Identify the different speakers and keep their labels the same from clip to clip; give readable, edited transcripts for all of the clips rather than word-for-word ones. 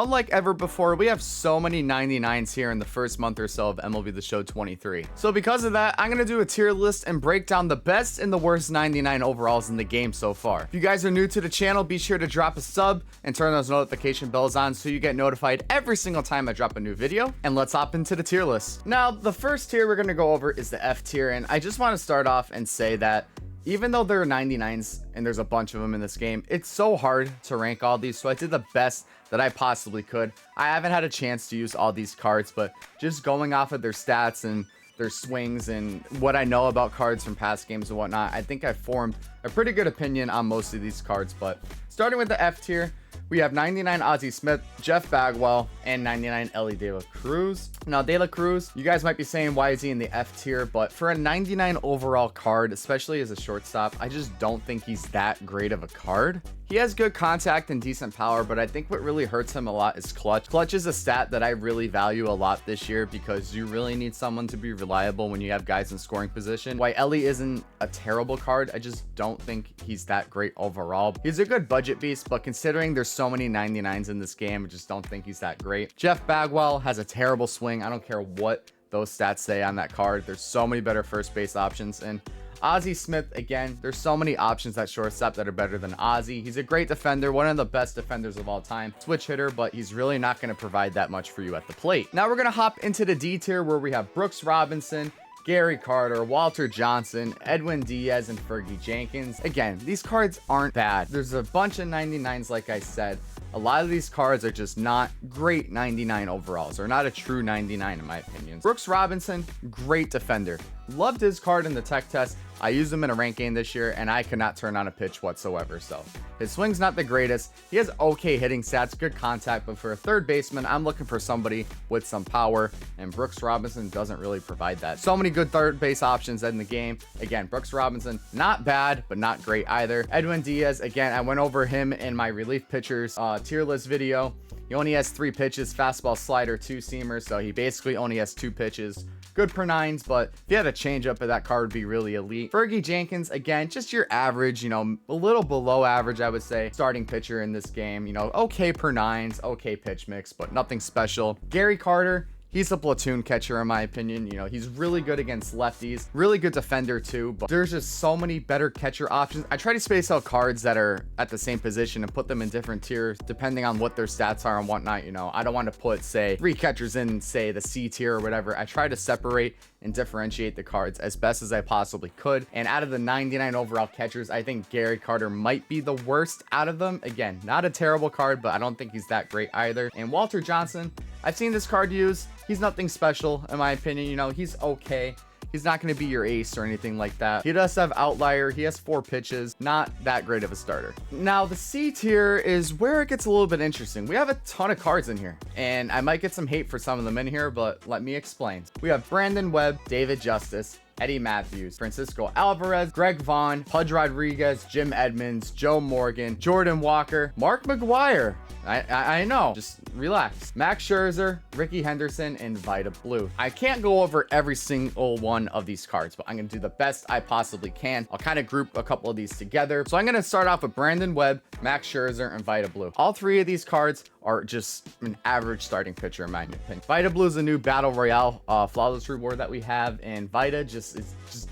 Speaker 1: Unlike ever before, we have so many 99s here in the first month or so of MLB The Show 23. So because of that, I'm going to do a tier list and break down the best and the worst 99 overalls in the game so far. If you guys are new to the channel, be sure to drop a sub and turn those notification bells on so you get notified every single time I drop a new video. And let's hop into the tier list. Now, the first tier we're going to go over is the F tier, and I just want to start off and say that even though there are 99s and there's a bunch of them in this game, it's so hard to rank all these, so I did the best that I possibly could. I haven't had a chance to use all these cards, but just going off of their stats and their swings and what I know about cards from past games and whatnot, I think I formed a pretty good opinion on most of these cards. But starting with the F tier, we have 99 Ozzie Smith, Jeff Bagwell, and 99 Ellie De La Cruz. Now, De La Cruz, you guys might be saying, why is he in the F tier? But for a 99 overall card, especially as a shortstop, I just don't think he's that great of a card. He has good contact and decent power, but I think what really hurts him a lot is clutch. Clutch is a stat that I really value a lot this year because you really need someone to be reliable when you have guys in scoring position. Why Ellie isn't a terrible card, I just don't think he's that great overall. He's a good budget beast, but considering there's so many 99s in this game, I just don't think he's that great. Jeff Bagwell has a terrible swing. I don't care what those stats say on that card. There's so many better first base options. And Ozzie Smith, again, there's so many options at shortstop that are better than Ozzie. He's a great defender, one of the best defenders of all time, switch hitter, but he's really not going to provide that much for you at the plate. Now we're going to hop into the D tier where we have Brooks Robinson, Gary Carter, Walter Johnson, Edwin Diaz, and Fergie Jenkins. Again, these cards aren't bad. There's a bunch of 99s, like I said. A lot of these cards are just not great 99 overalls, or not a true 99 in my opinion. Brooks Robinson, great defender. Loved his card in the tech test. I used him in a rank game this year, and I could not turn on a pitch whatsoever. So his swing's not the greatest. He has okay hitting stats, good contact, but for a third baseman, I'm looking for somebody with some power, and Brooks Robinson doesn't really provide that. So many good third base options in the game. Again, Brooks Robinson, not bad, but not great either. Edwin Diaz, again, I went over him in my relief pitchers tier list video. He only has 3 pitches, fastball, slider, 2 seamers, so he basically only has 2 pitches. Good per 9s, but if you had a changeup, that card would be really elite. Fergie Jenkins, again, just your average, you know, a little below average, I would say, starting pitcher in this game. You know, okay per 9s, okay pitch mix, but nothing special. Gary Carter, he's a platoon catcher in my opinion. You know, he's really good against lefties, really good defender too, but there's just so many better catcher options. I try to space out cards that are at the same position and put them in different tiers depending on what their stats are and whatnot. You know, I don't want to put, say, 3 catchers in, say, the C tier or whatever. I try to separate and differentiate the cards as best as I possibly could. And out of the 99 overall catchers, I think Gary Carter might be the worst out of them. Again, not a terrible card, but I don't think he's that great either. And Walter Johnson, I've seen this card used. He's nothing special in my opinion. You know, he's okay. He's not going to be your ace or anything like that. He does have outlier. He has 4 pitches. Not that great of a starter. Now, the C tier is where it gets a little bit interesting. We have a ton of cards in here, and I might get some hate for some of them in here, but let me explain. We have Brandon Webb, David Justice, Eddie Matthews, Francisco Alvarez, Greg Vaughn, Pudge Rodriguez, Jim Edmonds, Joe Morgan, Jordan Walker, Mark McGuire. I know, just relax. Max Scherzer, Ricky Henderson, and Vida Blue. I can't go over every single one of these cards, but I'm going to do the best I possibly can. I'll kind of group a couple of these together. So I'm going to start off with Brandon Webb, Max Scherzer, and Vida Blue. All 3 of these cards are just an average starting pitcher in my opinion. Vida Blue is a new Battle Royale flawless reward that we have, and Vida just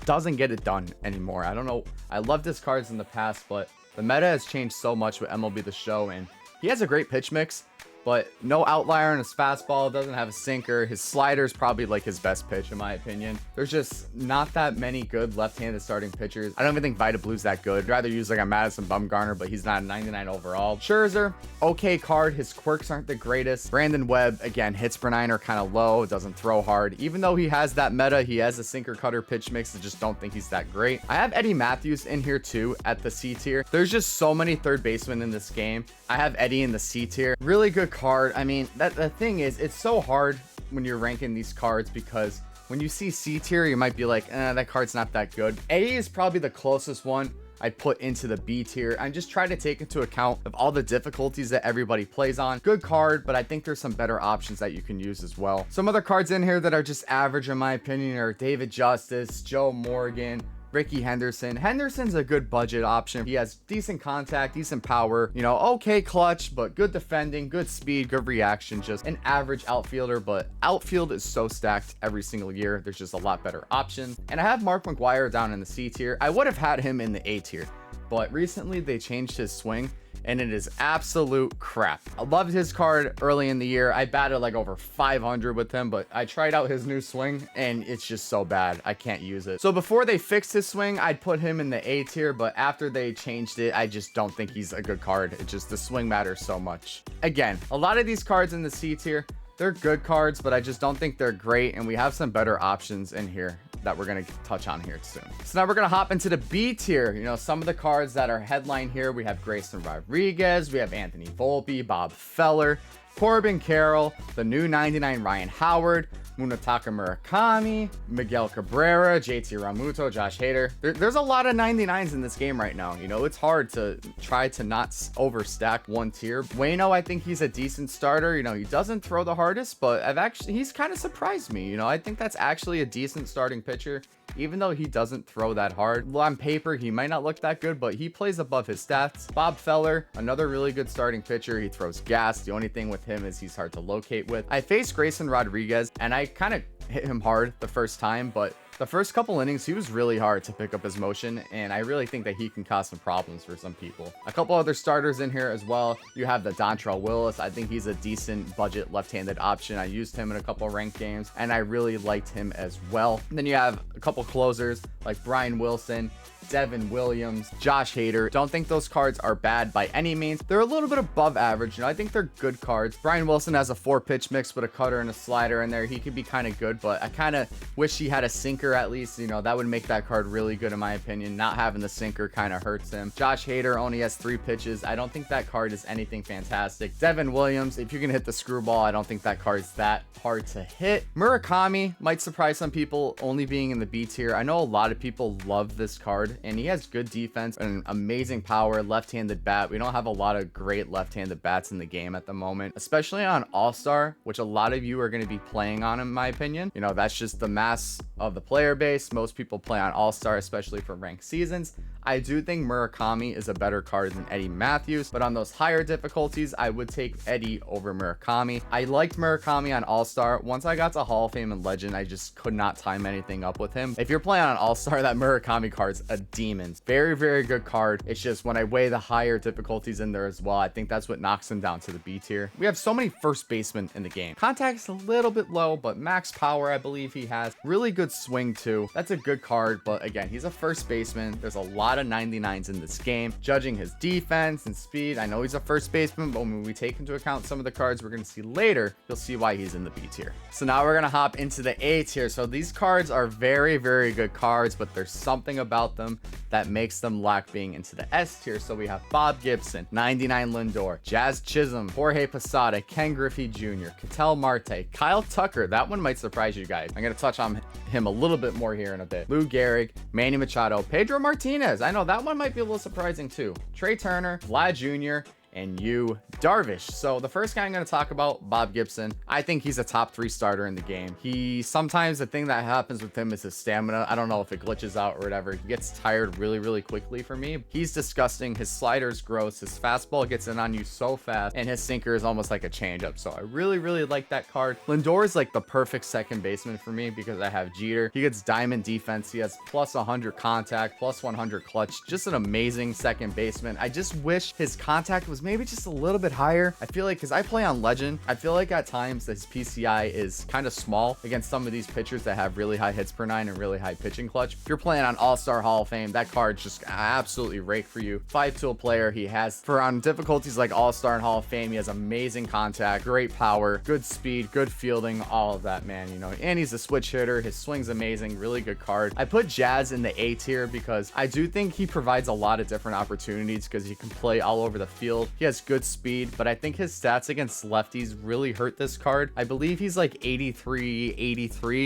Speaker 1: doesn't get it done anymore. I don't know. I loved his cards in the past, but the meta has changed so much with MLB The Show, and he has a great pitch mix, but no outlier in his fastball, doesn't have a sinker. His slider is probably like his best pitch in my opinion. There's just not that many good left-handed starting pitchers. I don't even think Vida Blue's that good. I'd rather use like a Madison Bumgarner, but he's not a 99 overall. Scherzer, okay card. His quirks aren't the greatest. Brandon Webb, again, hits per 9 are kind of low, doesn't throw hard. Even though he has that meta, he has a sinker cutter pitch mix, I just don't think he's that great. I have Eddie Matthews in here too at the C tier. There's just so many third basemen in this game. I have Eddie in the C tier. Really good card. I mean, the thing is, it's so hard when you're ranking these cards because when you see C tier, you might be like, that card's not that good. A is probably the closest one I'd put into the B tier. I just try to take into account of all the difficulties that everybody plays on. Good card, but I think there's some better options that you can use as well. Some other cards in here that are just average in my opinion are David Justice, Joe Morgan, Ricky Henderson. Henderson's a good budget option. He has decent contact, decent power, you know, okay clutch, but good defending, good speed, good reaction, just an average outfielder. But outfield is so stacked every single year. There's just a lot better options. And I have Mark McGwire down in the C tier. I would have had him in the A tier, but recently they changed his swing and it is absolute crap. I loved his card early in the year. I batted like over 500 with him, but I tried out his new swing and it's just so bad. I can't use it. So before they fixed his swing, I'd put him in the A tier, but after they changed it, I just don't think he's a good card. It just, the swing matters so much. Again, a lot of these cards in the C tier, they're good cards, but I just don't think they're great. And we have some better options in here that we're going to touch on here soon. So now we're going to hop into the B tier. You know, some of the cards that are headline here, we have Grayson Rodriguez, we have Anthony Volpe, Bob Feller, Corbin Carroll, the new 99 Ryan Howard, Munetaka Murakami, Miguel Cabrera, JT Realmuto, Josh Hader. There's a lot of 99s in this game right now. You know, it's hard to try to not overstack one tier. Waino, I think he's a decent starter. You know, he doesn't throw the hardest, but he's kind of surprised me. You know, I think that's actually a decent starting pitcher, even though he doesn't throw that hard. On paper, he might not look that good, but he plays above his stats. Bob Feller, another really good starting pitcher. He throws gas. The only thing with him is he's hard to locate with. I faced Grayson Rodriguez, and I kind of hit him hard the first time, but the first couple innings, he was really hard to pick up his motion, and I really think that he can cause some problems for some people. A couple other starters in here as well. You have the Dontrell Willis. I think he's a decent budget left-handed option. I used him in a couple ranked games, and I really liked him as well. And then you have a couple closers like Brian Wilson, Devin Williams, Josh Hader. Don't think those cards are bad by any means. They're a little bit above average. You know, I think they're good cards. Brian Wilson has a 4-pitch mix with a cutter and a slider in there. He could be kind of good, but I kind of wish he had a sinker at least. You know, that would make that card really good in my opinion. Not having the sinker kind of hurts him. Josh Hader only has 3 pitches. I don't think that card is anything fantastic. Devin Williams, if you can hit the screwball, I don't think that card's that hard to hit. Murakami might surprise some people only being in the B tier. I know a lot of people love this card, and he has good defense and amazing power, left-handed bat. We don't have a lot of great left-handed bats in the game at the moment, especially on All-Star, which a lot of you are going to be playing on, in my opinion. You know, that's just the mass of the player base. Most people play on All-Star, especially for ranked seasons. I do think Murakami is a better card than Eddie Matthews, but on those higher difficulties, I would take Eddie over Murakami. I liked Murakami on All-Star. Once I got to Hall of Fame and Legend, I just could not time anything up with him. If you're playing on All-Star, that Murakami card's a demon. Very, very good card. It's just when I weigh the higher difficulties in there as well, I think that's what knocks him down to the B tier. We have so many first basemen in the game. Contact's a little bit low, but max power, I believe he has. Really good swing too. That's a good card, but again, he's a first baseman. There's a lot of 99s in this game. Judging his defense and speed, I know he's a first baseman, but when we take into account some of the cards we're going to see later, you'll see why he's in the B tier. So now we're going to hop into the A tier. So these cards are very, very good cards, but there's something about them that makes them lack being into the S tier. So we have Bob Gibson, 99 Lindor, Jazz Chisholm, Jorge Posada, Ken Griffey Jr., Ketel Marte, Kyle Tucker. That one might surprise you guys. I'm going to touch on him a little bit more here in a bit. Lou Gehrig, Manny Machado, Pedro Martinez. I know that one might be a little surprising too. Trey Turner, Vlad Jr., and Yu Darvish. So the first guy I'm going to talk about, Bob Gibson. I think he's a top 3 starter in the game. Sometimes the thing that happens with him is his stamina. I don't know if it glitches out or whatever. He gets tired really, really quickly for me. He's disgusting. His slider's gross. His fastball gets in on you so fast, and his sinker is almost like a changeup. So I really, really like that card. Lindor is like the perfect second baseman for me because I have Jeter. He gets diamond defense. He has plus 100 contact, plus 100 clutch. Just an amazing second baseman. I just wish his contact was maybe just a little bit higher. I feel like, because I play on Legend, I feel like at times that his PCI is kind of small against some of these pitchers that have really high hits per 9 and really high pitching clutch. If you're playing on All-Star Hall of Fame, that card's just absolutely rake for you. 5-tool player. He has, for on difficulties like All-Star and Hall of Fame, he has amazing contact, great power, good speed, good fielding, all of that, man. You know, and he's a switch hitter. His swing's amazing. Really good card. I put Jazz in the A tier because I do think he provides a lot of different opportunities because he can play all over the field. He has good speed, but I think his stats against lefties really hurt this card. I believe he's like 83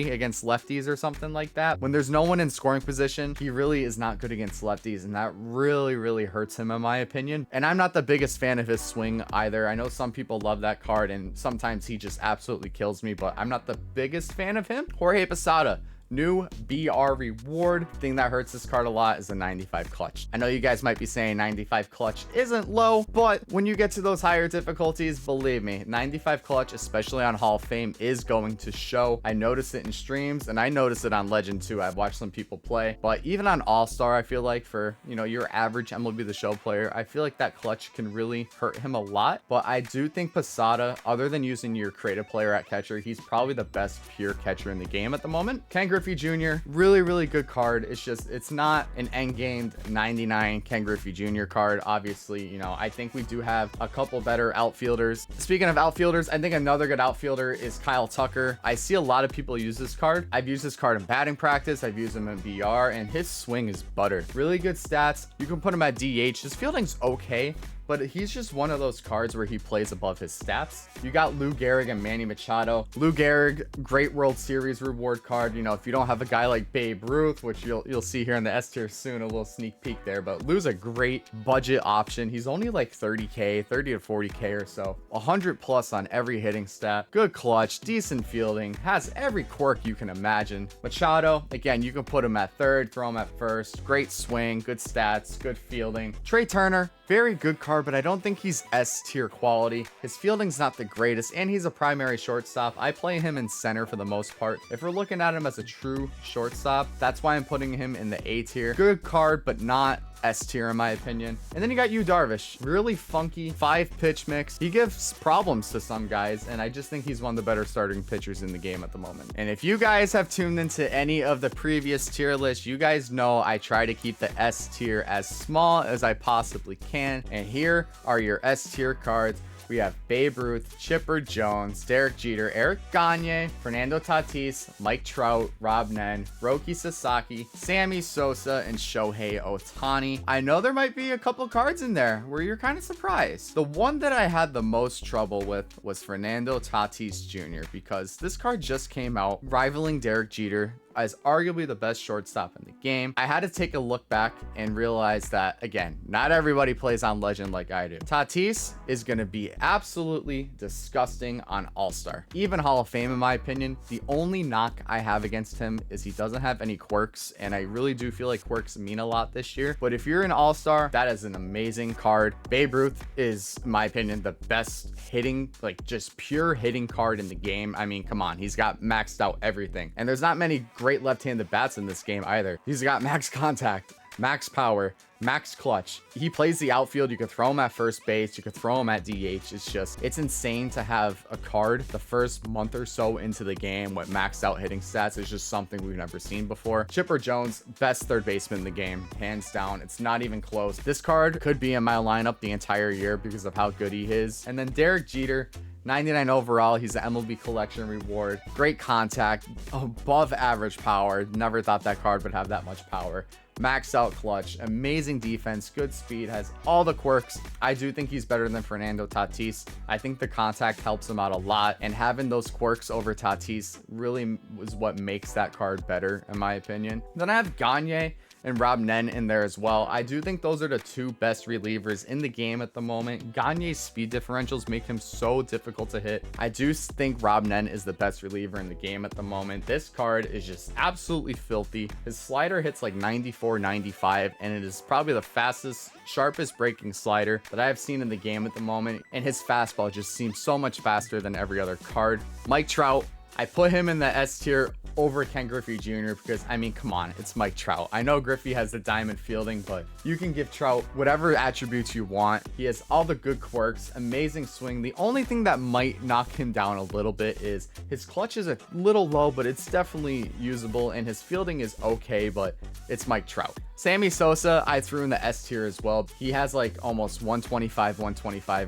Speaker 1: against lefties or something like that. When there's no one in scoring position, he really is not good against lefties, and that really, really hurts him in my opinion. And I'm not the biggest fan of his swing either. I know some people love that card, and sometimes he just absolutely kills me, but I'm not the biggest fan of him. Jorge Posada, New BR reward. Thing that hurts this card a lot is the 95 clutch. I know you guys might be saying 95 clutch isn't low, but when you get to those higher difficulties, believe me, 95 clutch, especially on Hall of Fame, is going to show. I noticed it in streams, and I noticed it on Legend too. I've watched some people play, but even on All-Star, I feel like for, you know, your average MLB The Show player, I feel like that clutch can really hurt him a lot. But I do think Posada, other than using your creative player at catcher, he's probably the best pure catcher in the game at the moment. Ken Griffey Jr., really good card. It's just, it's not an end game 99 Ken Griffey Jr. card. Obviously, you know, I think we do have a couple better outfielders. Speaking of outfielders, I think another good outfielder is Kyle Tucker. I see a lot of people use this card. I've used this card in batting practice. I've used him in BR, and his swing is butter. Really good stats. You can put him at DH. His fielding's okay, but he's just one of those cards where he plays above his stats. You got Lou Gehrig and Manny Machado. Lou Gehrig, great World Series reward card. You know, if you don't have a guy like Babe Ruth, which you'll see here in the S tier soon, a little sneak peek there, but Lou's a great budget option. He's only like 30K, 30 to 40K or so. 100 plus on every hitting stat. Good clutch, decent fielding, has every quirk you can imagine. Machado, again, you can put him at third, throw him at first. Great swing, good stats, good fielding. Trey Turner, very good card, but I don't think he's S tier quality. His fielding's not the greatest, and he's a primary shortstop. I play him in center for the most part. If we're looking at him as a true shortstop, that's why I'm putting him in the A tier. Good card, but not S tier in my opinion. And then you got Yu Darvish, really funky 5-pitch mix. He gives problems to some guys, and I just think he's one of the better starting pitchers in the game at the moment. And if you guys have tuned into any of the previous tier lists, you guys know I try to keep the S tier as small as I possibly can. And here are your S tier cards. We have Babe Ruth, Chipper Jones, Derek Jeter, Eric Gagne, Fernando Tatis, Mike Trout, Rob Nen, Roki Sasaki, Sammy Sosa, and Shohei Ohtani. I know there might be a couple cards in there where you're kind of surprised. The one that I had the most trouble with was Fernando Tatis Jr. because this card just came out, rivaling Derek Jeter as arguably the best shortstop in the game. I had to take a look back and realize that, again, not everybody plays on Legend like I do. Tatis is going to be absolutely disgusting on All-Star, even Hall of Fame in my opinion. The only knock I have against him is he doesn't have any quirks, and I really do feel like quirks mean a lot this year. But if you're an All-Star, that is an amazing card. Babe Ruth is, in my opinion, the best hitting, like just pure hitting card in the game. I mean, come on, he's got maxed out everything, and there's not many great left-handed bats in this game either. He's got max contact, max power, max clutch. He plays the outfield. You could throw him at first base. You could throw him at DH. It's insane to have a card the first month or so into the game with maxed out hitting stats. It's just something we've never seen before. Chipper Jones, best third baseman in the game, hands down. It's not even close. This card could be in my lineup the entire year because of how good he is. And then Derek Jeter, 99 overall. He's an MLB collection reward. Great contact, above average power. Never thought that card would have that much power. Maxed out clutch, amazing defense, good speed, has all the quirks. I do think he's better than Fernando Tatis. I think the contact helps him out a lot, and having those quirks over Tatis really was what makes that card better in my opinion. Then I have Gagne and Rob Nen in there as well. I do think those are the two best relievers in the game at the moment. Gagne's speed differentials make him so difficult to hit. I do think Rob Nen is the best reliever in the game at the moment. This card is just absolutely filthy. His slider hits like 94, 95, and it is probably the fastest, sharpest breaking slider that I have seen in the game at the moment. And his fastball just seems so much faster than every other card. Mike Trout, I put him in the S tier over Ken Griffey Jr. because, I mean, come on, it's Mike Trout. I know Griffey has the diamond fielding, but you can give Trout whatever attributes you want. He has all the good quirks, amazing swing. The only thing that might knock him down a little bit is his clutch is a little low, but it's definitely usable, and his fielding is okay, but it's Mike Trout. Sammy Sosa, I threw in the S tier as well. He has like almost 125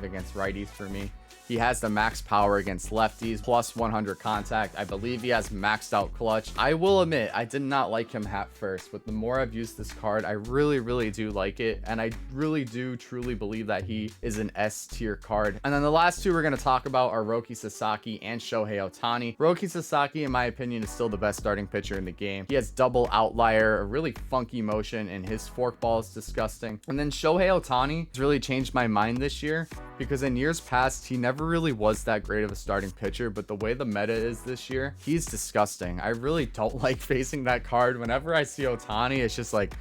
Speaker 1: against righties for me. He has the max power against lefties, plus 100 contact. I believe he has maxed out clutch. I will admit, I did not like him at first, but the more I've used this card, I really do like it. And I really do truly believe that he is an S tier card. And then the last two we're going to talk about are Roki Sasaki and Shohei Ohtani. Roki Sasaki, in my opinion, is still the best starting pitcher in the game. He has double outlier, a really funky motion, and his forkball is disgusting. And then Shohei Ohtani has really changed my mind this year, because in years past, he never never really was that great of a starting pitcher, but the way the meta is this year, he's disgusting. I really don't like facing that card. Whenever I see Ohtani, it's just like,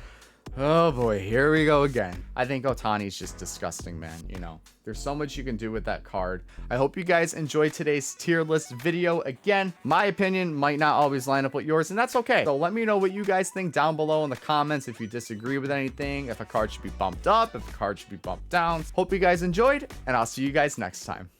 Speaker 1: oh boy, here we go again. I think Ohtani's just disgusting, man. You know, there's so much you can do with that card. I hope you guys enjoyed today's tier list video. Again, my opinion might not always line up with yours, and that's okay. So let me know what you guys think down below in the comments. If you disagree with anything, if a card should be bumped up, if a card should be bumped down. Hope you guys enjoyed, and I'll see you guys next time.